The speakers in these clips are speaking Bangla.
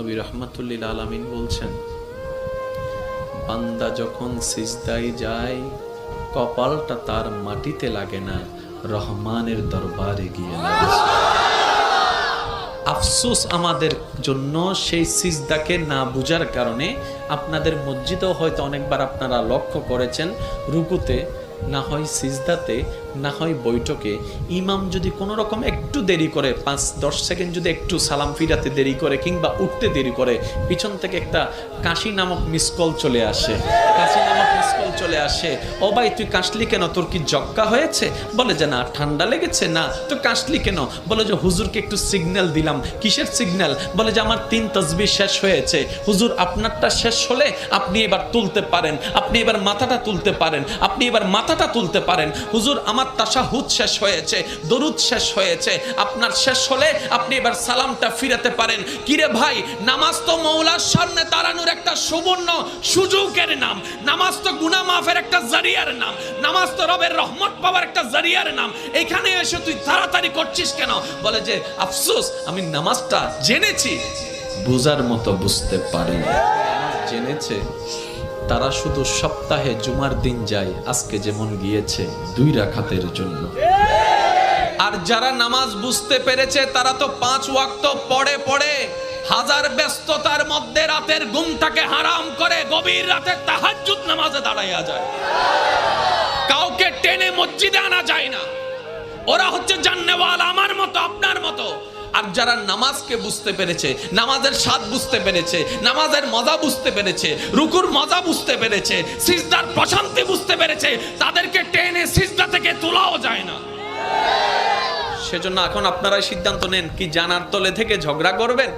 নবী রাহমাতুল লিল আলামিন বলছেন, বান্দা যখন সিজদায় যায় কপালটা তার মাটিতে লাগে না, রহমানের দরবারে গিয়ে লাগে। আফসোস আমাদের জন্য সেই সিজদাকে না বুঝার কারণে। আপনাদের মসজিদেও হয়তো অনেকবার আপনারা লক্ষ্য করেছেন, রুকুতে না হয় সিজদাতে না হয় বৈঠকে ইমাম যদি কোনো রকম একটু দেরি করে, 5-10 সেকেন্ড যদি একটু সালাম ফিরাতে দেরি করে কিংবা উঠতে দেরি করে, পিছন থেকে একটা কাশি নামক মিসকল চলে আসে। কাশি নামক মিসকল চলে আসে, ও ভাই তুই কাশলি কেন, তোর কি জক্কা হয়েছে? বলে যে না, ঠান্ডা লেগেছে। না তো কাশলি কেন? বলে যে হুজুরকে একটু সিগন্যাল দিলাম। কিসের সিগন্যাল? বলে যে আমার 3 তাসবিহ শেষ হয়েছে। হুজুর আপনারটা শেষ হলে আপনি এবার তুলতে পারেন, আপনি এবার মাথাটা তুলতে পারেন, আপনি এবার মাথাটা তুলতে পারেন। হুজুর আমার তাশাহুদ শেষ হয়েছে, দরুদ শেষ হয়েছে, আপনার শেষ হলে আপনি এবার সালামটা ফিরাতে পারেন। কিরে ভাই, নামাজ তো মওলার সামনে দাঁড়ানোর একটা সুবর্ণ সুযোগের নাম, নামাজ তো গুনাহ মাফের একটা জারিয়ার নাম, নামাজ তো রবের রহমত পাওয়ার একটা জারিয়ার নাম। এখানে এসে তুই তাড়াতাড়ি করছিস কেন? বলে যে আফসোস, আমি নামাজটা জেনেছি, বুঝার মতো বুঝতে পারি। জেনেছে তারা শুধু সপ্তাহে জুমার দিন যায়, আজকে যেমন গিয়েছে 2 রাকাতের জন্য। আর যারা নামাজ বুঝতে পেরেছে তারা তো 5 ওয়াক্ত পড়ে পড়ে হাজার ব্যস্ততার মধ্যে রাতের ঘুমটাকে হারাম করে গভীর রাতে তাহাজ্জুদ নামাজে দাঁড়াইয়া যায়। কাউকে টেনে মসজিদে আনা যায় না। ওরা হচ্ছে জান্নেওয়ালা, আমার মতো আপনার মতো। আর যারা নামাজকে বুঝতে পেরেছে, নামাজের স্বাদ বুঝতে পেরেছে, নামাজের মজা বুঝতে পেরেছে, রুকুর মজা বুঝতে পেরেছে, সিজদার প্রশান্তি বুঝতে পেরেছে, তাদেরকে টেনে সিজদা থেকে তোলাও যায় না। সেজন্য এখন আপনারা সিদ্ধান্ত নেন, কি জানার তলে থেকে ঝগড়া করবেন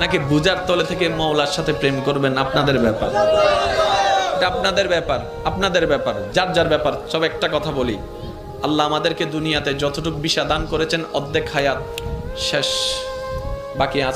নাকি বুঝার তলে থেকে মওলার সাথে প্রেম করবেন। আপনাদের ব্যাপার, এটা আপনাদের ব্যাপার, আপনাদের ব্যাপার, যার যার ব্যাপার। সব একটা কথা বলি, আল্লাহ আমাদেরকে দুনিয়াতে যতটুকু বিশা দান করেছেন, অর্ধেক হায়াত শেষ, বাকি আছে।